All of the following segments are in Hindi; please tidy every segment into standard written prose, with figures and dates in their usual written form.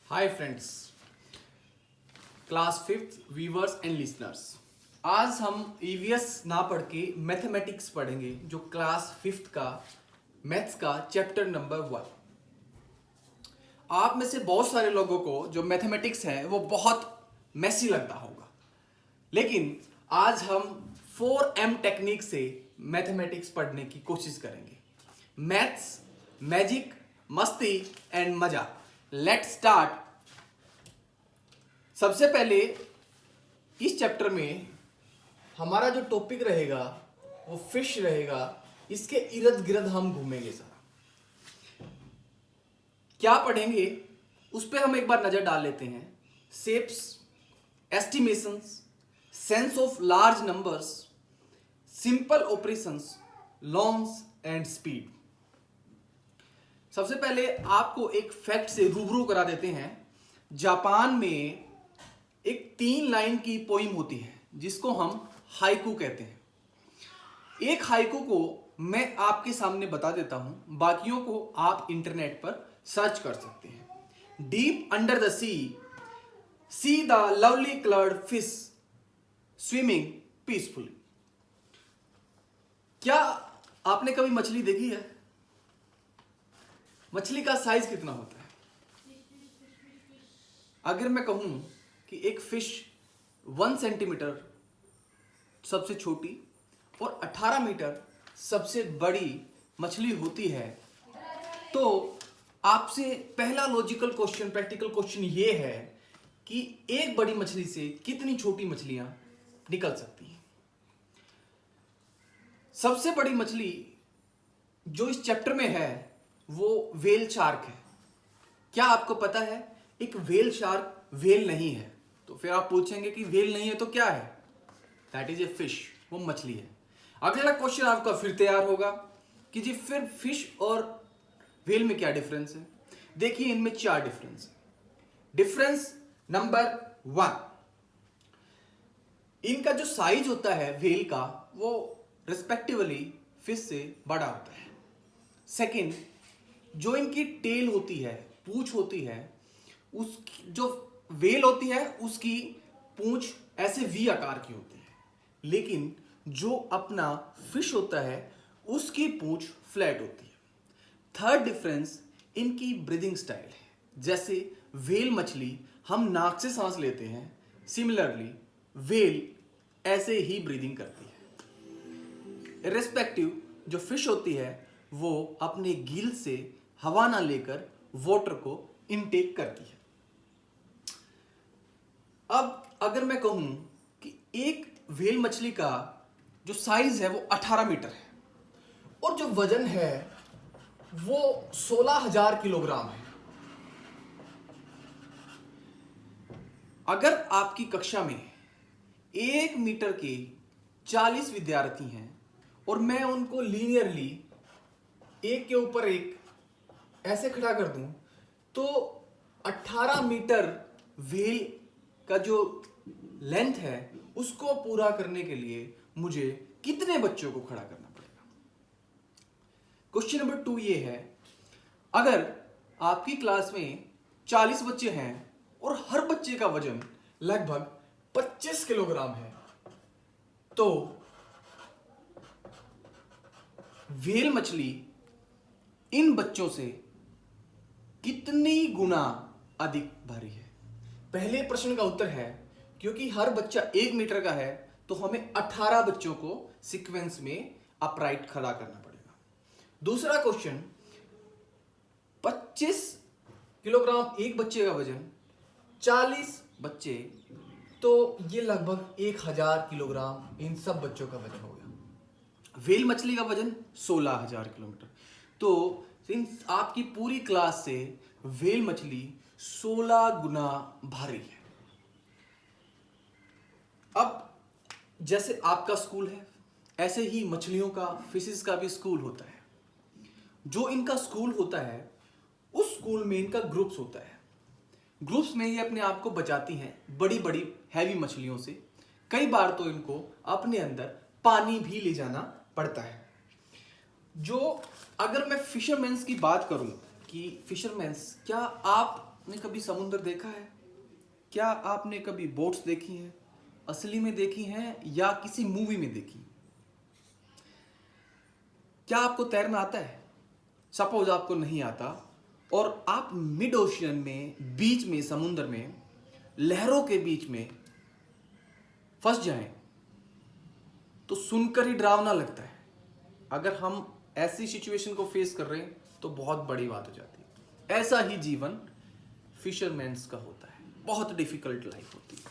Hi friends, class fifth viewers and listeners. आज हम ईवीएस ना पढ़ के मैथमेटिक्स पढ़ेंगे, जो क्लास फिफ्थ का मैथ्स का चैप्टर नंबर 1। आप में से बहुत सारे लोगों को जो मैथमेटिक्स है वो बहुत मैसी लगता होगा, लेकिन आज हम 4M टेक्निक से मैथमेटिक्स पढ़ने की कोशिश करेंगे। मैथ्स, मैजिक, मस्ती एंड मजा। Let's start. सबसे पहले इस चैप्टर में हमारा जो टॉपिक रहेगा वो फिश रहेगा। इसके इर्द गिर्द हम घूमेंगे। सारा क्या पढ़ेंगे उस पर हम एक बार नजर डाल लेते हैं। Shapes, estimations, sense of large numbers, simple operations, longs and speed. सबसे पहले आपको एक फैक्ट से रूबरू करा देते हैं। जापान में एक 3 लाइन की पोइम होती है जिसको हम हाइकू कहते हैं। एक हाइकू को मैं आपके सामने बता देता हूं, बाकियों को आप इंटरनेट पर सर्च कर सकते हैं। Deep under the see the lovely coloured fish swimming peacefully. क्या आपने कभी मछली देखी है? मछली का साइज कितना होता है? अगर मैं कहूं कि एक फिश 1 सेंटीमीटर सबसे छोटी और 18 मीटर सबसे बड़ी मछली होती है, तो आपसे पहला लॉजिकल क्वेश्चन, प्रैक्टिकल क्वेश्चन ये है कि एक बड़ी मछली से कितनी छोटी मछलियां निकल सकती हैं। सबसे बड़ी मछली जो इस चैप्टर में है वो व्हेल शार्क है। क्या आपको पता है एक व्हेल शार्क व्हेल नहीं है? तो फिर आप पूछेंगे कि व्हेल नहीं है तो क्या है? दैट इज ए फिश, वो मछली है। अगला क्वेश्चन आपका फिर तैयार होगा कि जी फिर फिश और व्हेल में क्या डिफरेंस है? देखिए, इनमें 4 डिफरेंस है। डिफरेंस नंबर 1, इनका जो साइज होता है व्हेल का वो रिस्पेक्टिवली फिश से बड़ा होता है। सेकंड, जो इनकी टेल होती है, पूंछ होती है, उस जो व्हेल होती है उसकी पूंछ ऐसे वी आकार की होती है, लेकिन जो अपना फिश होता है उसकी पूंछ फ्लैट होती है। थर्ड डिफरेंस, इनकी ब्रीदिंग स्टाइल है। जैसे व्हेल मछली हम नाक से सांस लेते हैं, सिमिलरली व्हेल ऐसे ही ब्रीदिंग करती है। इर्रेस्पेक्टिव जो फिश होती है वो अपने गिल से हवा ना लेकर वाटर को इनटेक करती है। अब अगर मैं कहूं कि एक व्हेल मछली का जो साइज है वो 18 मीटर है और जो वजन है वो 16,000 किलोग्राम है। अगर आपकी कक्षा में 1 मीटर के 40 विद्यार्थी हैं और मैं उनको लीनियरली एक के ऊपर एक ऐसे खड़ा कर दूं, तो 18 मीटर व्हेल का जो लेंथ है उसको पूरा करने के लिए मुझे कितने बच्चों को खड़ा करना पड़ेगा? क्वेश्चन नंबर 2 ये है, अगर आपकी क्लास में 40 बच्चे हैं और हर बच्चे का वजन लगभग 25 किलोग्राम है, तो व्हेल मछली इन बच्चों से कितनी गुना अधिक भारी है? पहले प्रश्न का उत्तर है क्योंकि हर बच्चा 1 मीटर का है तो हमें 18 बच्चों को सीक्वेंस में अपराइट खड़ा करना पड़ेगा। दूसरा क्वेश्चन, 25 किलोग्राम एक बच्चे का वजन, 40 बच्चे, तो ये लगभग 1000 किलोग्राम इन सब बच्चों का वजन हो गया। व्हेल मछली का वजन 16,000 किलोमीटर, तो इन आपकी पूरी क्लास से व्हेल मछली 16 गुना भारी है। अब जैसे आपका स्कूल है ऐसे ही मछलियों का, फिशेस का भी स्कूल होता है। जो इनका स्कूल होता है उस स्कूल में इनका ग्रुप्स होता है। ग्रुप्स में ये अपने आप को बचाती हैं बड़ी बड़ी हैवी मछलियों से। कई बार तो इनको अपने अंदर पानी भी ले जाना पड़ता है। जो अगर मैं फिशरमैन्स की बात करूं कि फिशरमैन्स, क्या आप आपने कभी समुद्र देखा है? क्या आपने कभी बोट्स देखी हैं? असली में देखी हैं या किसी मूवी में देखी? क्या आपको तैरना आता है? सपोज आपको नहीं आता और आप मिड ओशियन में, बीच में, समुद्र में, लहरों के बीच में फंस जाएं, तो सुनकर ही डरावना लगता है। अगर हम ऐसी सिचुएशन को फेस कर रहे हैं तो बहुत बड़ी बात हो जाती है। ऐसा ही जीवन फिशरमैन्स का होता है, बहुत डिफिकल्ट लाइफ होती है।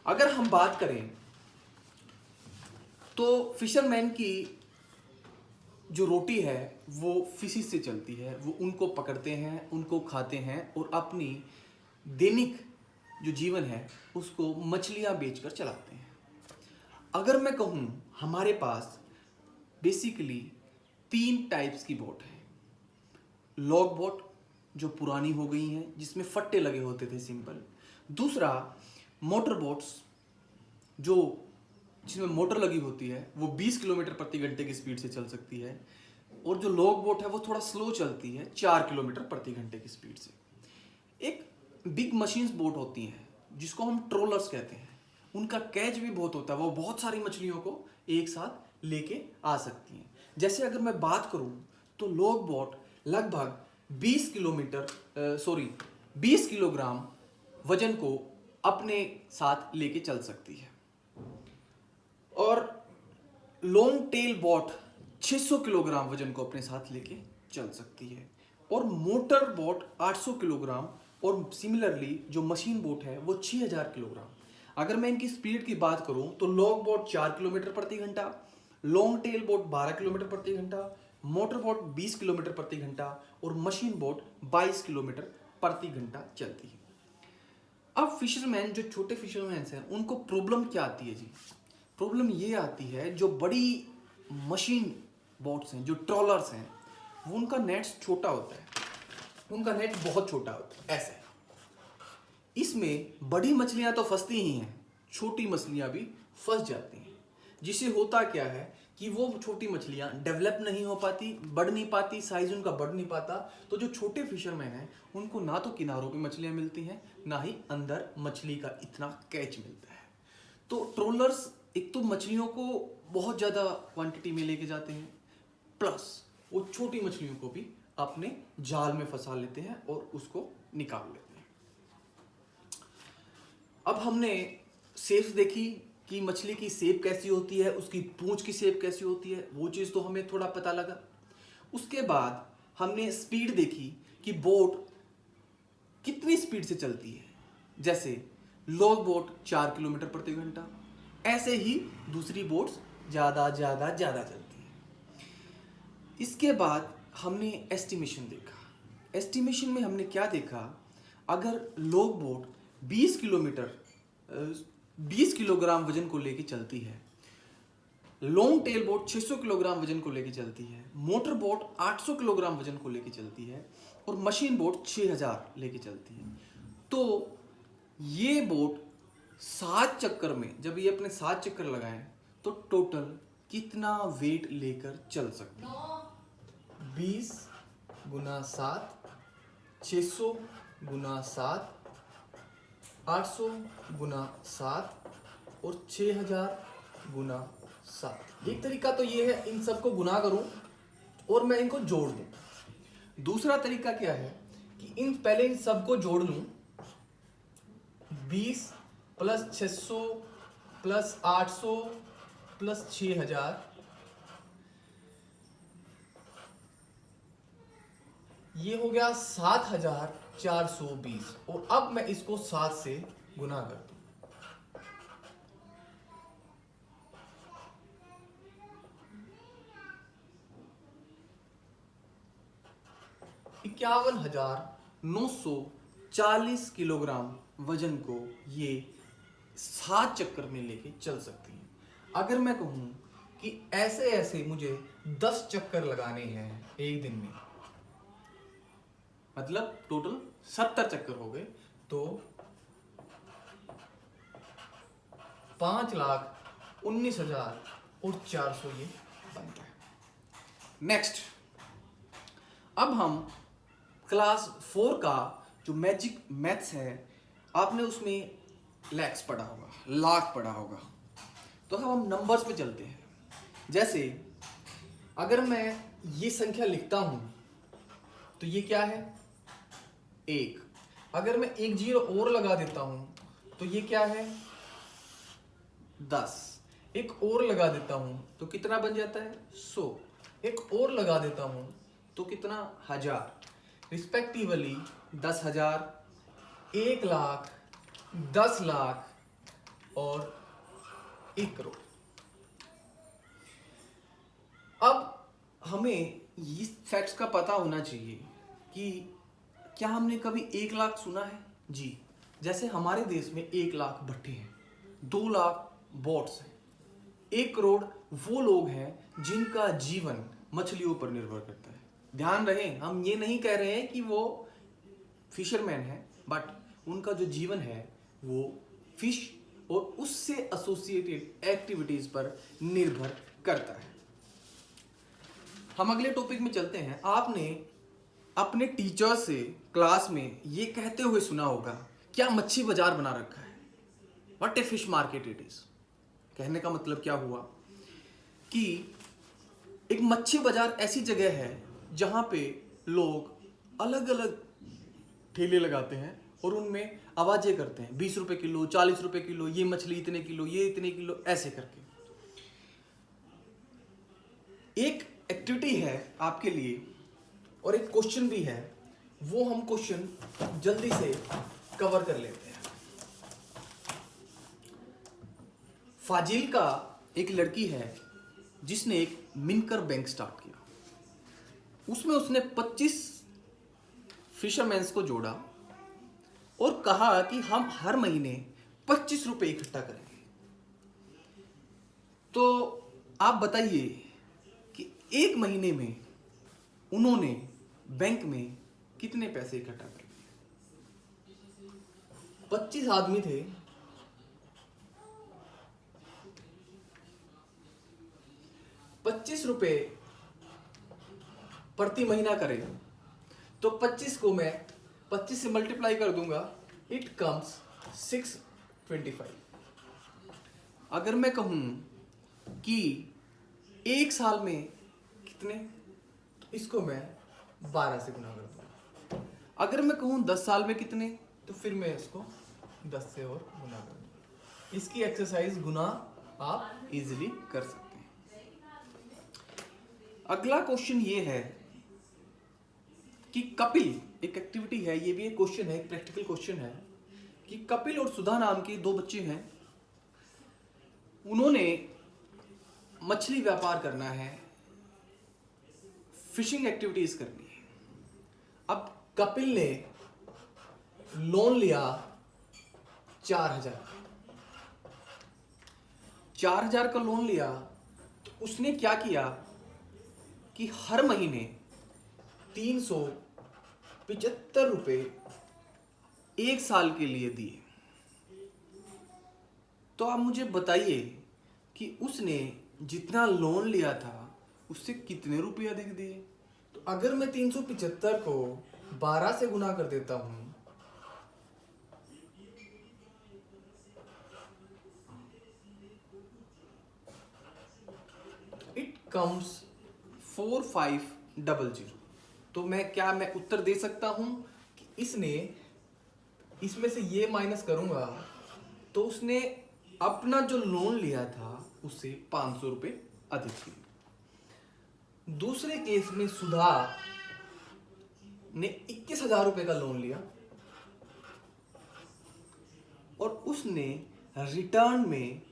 अगर हम बात करें तो फिशरमैन की जो रोटी है वो फिशिस से चलती है। वो उनको पकड़ते हैं, उनको खाते हैं और अपनी दैनिक जो जीवन है उसको मछलियां बेचकर चलाते हैं। अगर मैं कहूँ, हमारे पास बेसिकली 3 टाइप्स की बोट है। लॉग बोट जो पुरानी हो गई हैं, जिसमें फट्टे लगे होते थे, सिंपल। दूसरा मोटर बोट्स जो जिसमें मोटर लगी होती है, वो 20 किलोमीटर प्रति घंटे की स्पीड से चल सकती है। और जो लॉग बोट है वो थोड़ा स्लो चलती है, 4 किलोमीटर प्रति घंटे की स्पीड से। एक बिग मशीन्स बोट होती हैं जिसको हम ट्रोलर्स कहते हैं। उनका कैच भी बहुत होता है, वो बहुत सारी मछलियों को एक साथ लेके आ सकती हैं। जैसे अगर मैं बात करूं तो लॉग बोट लगभग 20 किलोग्राम वजन को अपने साथ लेके चल सकती है। और लॉन्ग टेल बोट 600 किलोग्राम वजन को अपने साथ लेके चल सकती है। और मोटर बोट 800 किलोग्राम और सिमिलरली जो मशीन बोट है वो 6000 किलोग्राम। अगर मैं इनकी स्पीड की बात करूं तो लॉन्ग बोट 4 किलोमीटर प्रति घंटा, लॉन्ग टेल बोट 12 किलोमीटर प्रति घंटा, मोटर बोट 20 किलोमीटर प्रति घंटा और मशीन बोट 22 किलोमीटर प्रति घंटा चलती है। अब फिशरमैन, जो छोटे फिशरमैन हैं, उनको प्रॉब्लम क्या आती है जी? प्रॉब्लम ये आती है, जो बड़ी मशीन बोट्स हैं, जो ट्रॉलर्स हैं, वो उनका नेट छोटा होता है। उनका नेट बहुत छोटा होता है, ऐसे। इसमें बड़ी मछलियां तो फंसती ही हैं, छोटी मछलियां भी फंस जाती हैं। जिससे होता क्या है कि वो छोटी मछलियां डेवलप नहीं हो पाती, बढ़ नहीं पाती, साइज उनका बढ़ नहीं पाता। तो जो छोटे फिशरमैन हैं उनको ना तो किनारों पे मछलियां मिलती हैं, ना ही अंदर मछली का इतना कैच मिलता है। तो ट्रोलर्स एक तो मछलियों को बहुत ज़्यादा क्वांटिटी में लेके जाते हैं, प्लस वो छोटी मछलियों को भी अपने जाल में फंसा लेते हैं और उसको निकाल लेते हैं। अब हमने शेप्स देखी कि मछली की शेप कैसी होती है, उसकी पूंछ की शेप कैसी होती है, वो चीज़ तो हमें थोड़ा पता लगा। उसके बाद हमने स्पीड देखी कि बोट कितनी स्पीड से चलती है। जैसे लॉग बोट 4 किलोमीटर प्रति घंटा, ऐसे ही दूसरी बोट्स ज़्यादा ज़्यादा ज़्यादा चलती हैं। इसके बाद हमने एस्टिमेशन देखा। एस्टिमेशन में हमने क्या देखा, अगर लॉग बोट 20 किलोग्राम वजन को लेके चलती है, लॉन्ग टेल बोट 600 किलोग्राम वजन को लेके चलती है, मोटर बोट 800 किलोग्राम वजन को लेके चलती है और मशीन बोट 6000 लेके चलती है, तो ये बोट 7 चक्कर में, जब ये अपने 7 चक्कर लगाएं तो टोटल कितना वेट लेकर चल सकती है? 20 गुना 7, 600 गुना 7, 800 गुना 7 और 6000 गुना 7। एक तरीका तो ये है, इन सबको गुना करूं और मैं इनको जोड़ दूं। दूसरा तरीका क्या है कि पहले इन सबको जोड़ लूं। 20 प्लस 600 प्लस 800 प्लस 6000, ये हो गया 7420। और अब मैं इसको 7 से गुना कर दूं। 51,940 किलोग्राम वजन को ये 7 चक्कर में लेके चल सकती है। अगर मैं कहूं कि ऐसे ऐसे मुझे 10 चक्कर लगाने हैं एक दिन में, मतलब टोटल 70 चक्कर हो गए, तो 5,19,400 ये बनता है। नेक्स्ट, अब हम क्लास 4 का जो मैजिक मैथ्स है, आपने उसमें लैक्स पढ़ा होगा, लाख पढ़ा होगा। तो हम नंबर्स पे चलते हैं। जैसे अगर मैं ये संख्या लिखता हूं तो ये क्या है, 1। अगर मैं एक जीरो और लगा देता हूं तो ये क्या है, 10। एक और लगा देता हूं तो कितना बन जाता है, 100। एक और लगा देता हूं तो कितना, 1000। रिस्पेक्टिवली 10,000, 1,00,000, 10,00,000 और 1 करोड़। अब हमें इस फैक्ट्स का पता होना चाहिए कि क्या हमने कभी 1,00,000 सुना है। जी, जैसे हमारे देश में 1,00,000 भट्टे हैं, 2,00,000 बोट्स हैं, 1 करोड़ वो लोग हैं जिनका जीवन मछलियों पर निर्भर करता है। ध्यान रहे, हम ये नहीं कह रहे हैं कि वो फिशरमैन है, बट उनका जो जीवन है वो फिश और उससे एसोसिएटेड एक्टिविटीज पर निर्भर करता है। हम अगले टॉपिक में चलते हैं। आपने अपने टीचर से क्लास में ये कहते हुए सुना होगा, क्या मच्छी बाजार बना रखा है, what a fish market it is. कहने का मतलब क्या हुआ कि एक मच्छी बाजार ऐसी जगह है जहां पे लोग अलग अलग ठेले लगाते हैं और उनमें आवाजें करते हैं, 20 रुपए किलो, 40 रुपए किलो, ये मछली इतने किलो, ये इतने किलो, ऐसे करके। एक एक्टिविटी है आपके लिए और एक क्वेश्चन भी है, वो हम क्वेश्चन जल्दी से कवर कर लेते हैं। फाजिल का एक लड़की है जिसने एक मिनकर बैंक स्टार्ट किया। उसमें उसने 25 फिशरमैन्स को जोड़ा और कहा कि हम हर महीने 25 रुपए इकट्ठा करेंगे। तो आप बताइए कि एक महीने में उन्होंने बैंक में कितने पैसे इकट्ठा कर लिए। 25 आदमी थे, 25 रुपए प्रति महीना करें तो 25 को मैं 25 से मल्टीप्लाई कर दूंगा, इट कम्स 625। अगर मैं कहूं कि एक साल में कितने, तो इसको मैं 12 से गुना कर दूंगा। अगर मैं कहूं 10 साल में कितने, तो फिर मैं इसको 10 से और गुना कर दूंगा। इसकी एक्सरसाइज गुना आप इजीली कर सकते हैं। अगला क्वेश्चन ये है कि कपिल, एक एक्टिविटी है, ये भी एक क्वेश्चन है, एक प्रैक्टिकल क्वेश्चन है कि कपिल और सुधा नाम के 2 बच्चे हैं। उन्होंने मछली व्यापार करना है, फिशिंग एक्टिविटीज करनी है। अब कपिल ने लोन लिया 4,000 का लोन लिया। तो उसने क्या किया कि हर महीने 375 रुपए एक साल के लिए दिए। तो आप मुझे बताइए कि उसने जितना लोन लिया था उससे कितने रुपए अधिक दिए। तो अगर मैं 375 को 12 से गुना कर देता हूं, इट कम्स 4500। तो मैं उत्तर दे सकता हूं कि इसने, इसमें से ये माइनस करूंगा तो उसने अपना जो लोन लिया था उससे 500 रुपए अधिक दिए। दूसरे केस में सुधा ने 21,000 रुपए का लोन लिया और उसने रिटर्न में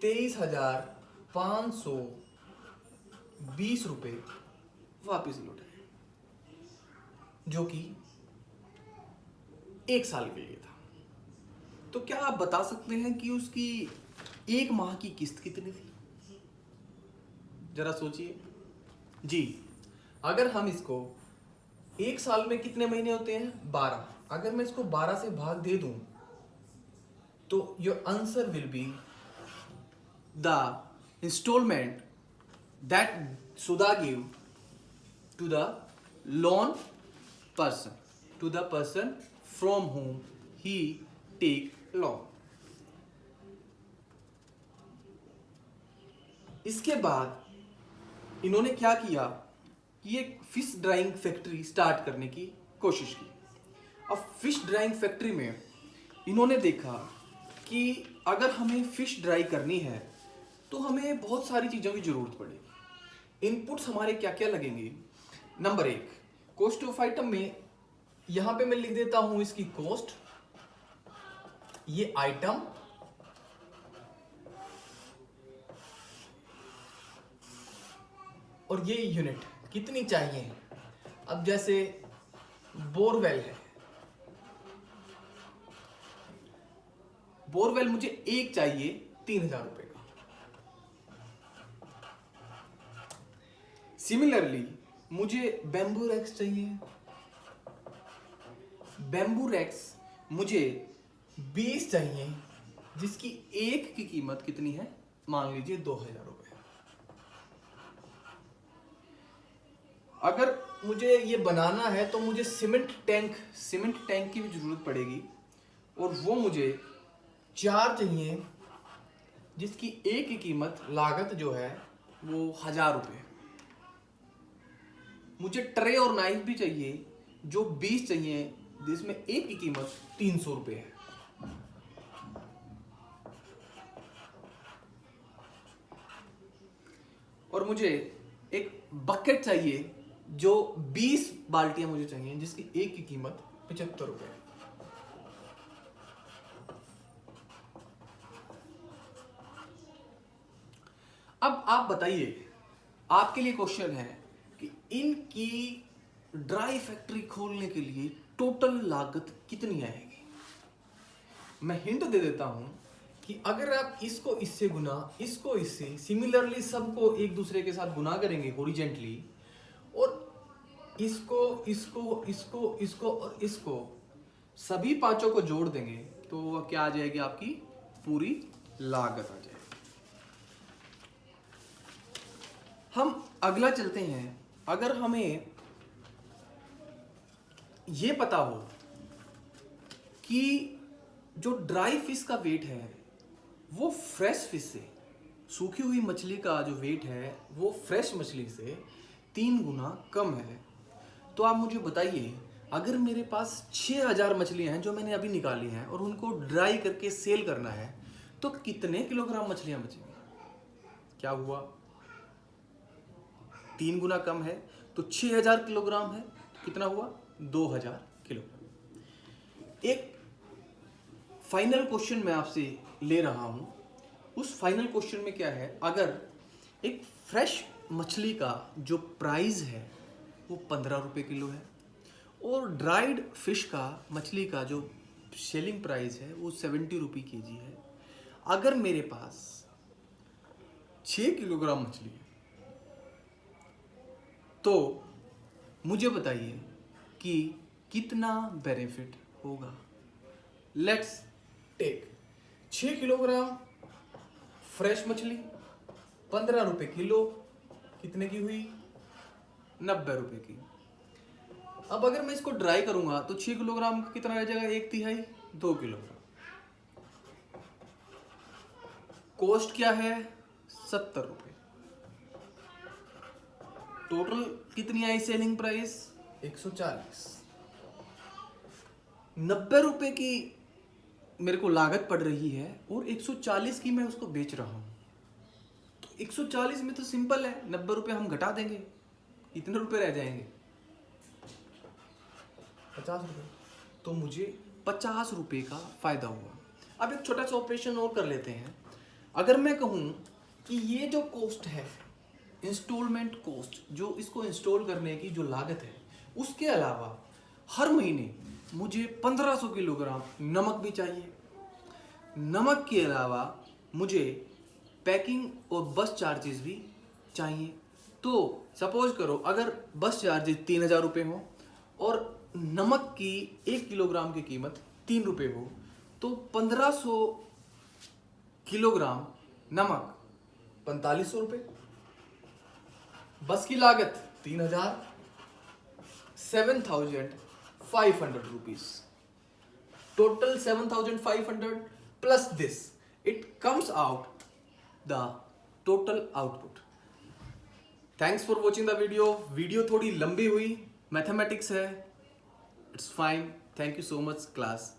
23,520 रुपए वापिस लौटाए, जो कि 1 साल के लिए था। तो क्या आप बता सकते हैं कि उसकी 1 माह की किस्त कितनी थी? जरा सोचिए। जी, अगर हम इसको 1 साल में कितने महीने होते हैं, 12। अगर मैं इसको 12 से भाग दे दूं तो your answer will be the instalment that Sudha give to the loan person, to the person from home he take long. इसके बाद इन्होंने क्या किया कि एक फिश ड्राइंग फैक्ट्री स्टार्ट करने की कोशिश की। अब फिश ड्राइंग फैक्ट्री में इन्होंने देखा कि अगर हमें फिश ड्राई करनी है तो हमें बहुत सारी चीज़ों की ज़रूरत पड़ेगी। इनपुट्स हमारे क्या क्या लगेंगे? नंबर 1, कॉस्ट ऑफ आइटम में यहाँ पे मैं लिख देता हूँ इसकी कॉस्ट, ये आइटम, और ये यूनिट कितनी चाहिए। अब जैसे बोरवेल है, बोरवेल मुझे एक चाहिए 3000 रुपए का। सिमिलरली मुझे बैम्बू रैक्स चाहिए, बैम्बू रैक्स मुझे 20 चाहिए, जिसकी एक की कीमत कितनी है, मान लीजिए 2000 रुपए। अगर मुझे ये बनाना है तो मुझे सीमेंट टैंक की भी जरूरत पड़ेगी, और वो मुझे 4 चाहिए, जिसकी एक की कीमत लागत जो है वो 1000 रुपये। मुझे ट्रे और नाइफ भी चाहिए जो 20 चाहिए, जिसमें एक की कीमत 300 रुपये है। और मुझे एक बकेट चाहिए जो 20 बाल्टियां मुझे चाहिए, जिसकी एक की कीमत 75 रुपये है। अब आप बताइए, आपके लिए क्वेश्चन है कि इनकी ड्राई फैक्ट्री खोलने के लिए टोटल लागत कितनी आएगी। मैं हिंट दे देता हूं कि अगर आप इसको इससे गुना, इसको इससे, सिमिलरली सबको एक दूसरे के साथ गुना करेंगे हॉरिजेंटली, और इसको इसको इसको इसको और इसको सभी पांचों को जोड़ देंगे तो वह क्या आ जाएगी, आपकी पूरी लागत आ जाएगी। हम अगला चलते हैं। अगर हमें ये पता हो कि जो ड्राई फिश का वेट है वो फ्रेश फिश से, सूखी हुई मछली का जो वेट है वो फ्रेश मछली से 3 गुना कम है, तो आप मुझे बताइए, अगर मेरे पास 6000 मछलियां हैं जो मैंने अभी निकाली हैं और उनको ड्राई करके सेल करना है, तो कितने किलोग्राम मछलियां बचेंगी? क्या हुआ, 3 गुना कम है, तो 6000 किलोग्राम है, कितना हुआ, 2000 किलोग्राम। एक फाइनल क्वेश्चन मैं आपसे ले रहा हूं। उस फाइनल क्वेश्चन में क्या है, अगर एक फ्रेश मछली का जो प्राइस है वो 15 रुपये किलो है, और ड्राइड फिश का, मछली का जो सेलिंग प्राइस है वो 70 रुपये केजी है। अगर मेरे पास 6 किलोग्राम मछली है तो मुझे बताइए कि कितना बेनिफिट होगा। लेट्स टेक 6 किलोग्राम फ्रेश मछली, 15 रुपये किलो, कितने की हुई, 90 रुपये की। अब अगर मैं इसको ड्राई करूंगा तो 6 किलोग्राम का कितना रह जाएगा, 1/3, 2 किलोग्राम। कॉस्ट क्या है, 70 रुपये। टोटल कितनी आई सेलिंग प्राइस, 140। 90 रुपए की मेरे को लागत पड़ रही है और 140 की मैं उसको बेच रहा हूं, तो 140 में तो सिंपल है, 90 रुपए हम घटा देंगे, कितने रुपए रह जाएंगे, 50 रुपए। तो मुझे 50 रुपए का फायदा हुआ। अब एक छोटा सा ऑपरेशन और कर लेते हैं। अगर मैं कहूं कि ये जो कॉस्ट है, इंस्टॉलमेंट कॉस्ट, जो इसको इंस्टॉल करने की जो लागत है, उसके अलावा हर महीने मुझे 1500 किलोग्राम नमक भी चाहिए। नमक के अलावा मुझे पैकिंग और बस चार्जेस भी चाहिए। तो सपोज करो अगर बस चार्जेस 3000 रुपये हो और नमक की 1 किलोग्राम की कीमत 3 रुपये हो, तो 1500 किलोग्राम नमक 4500 रुपये, बस की लागत 3000, 7500 rupees. total 7,500 plus this, it comes out the total output. Thanks for watching the video थोड़ी लंबी हुई, मैथमेटिक्स है, it's fine. Thank you so much class.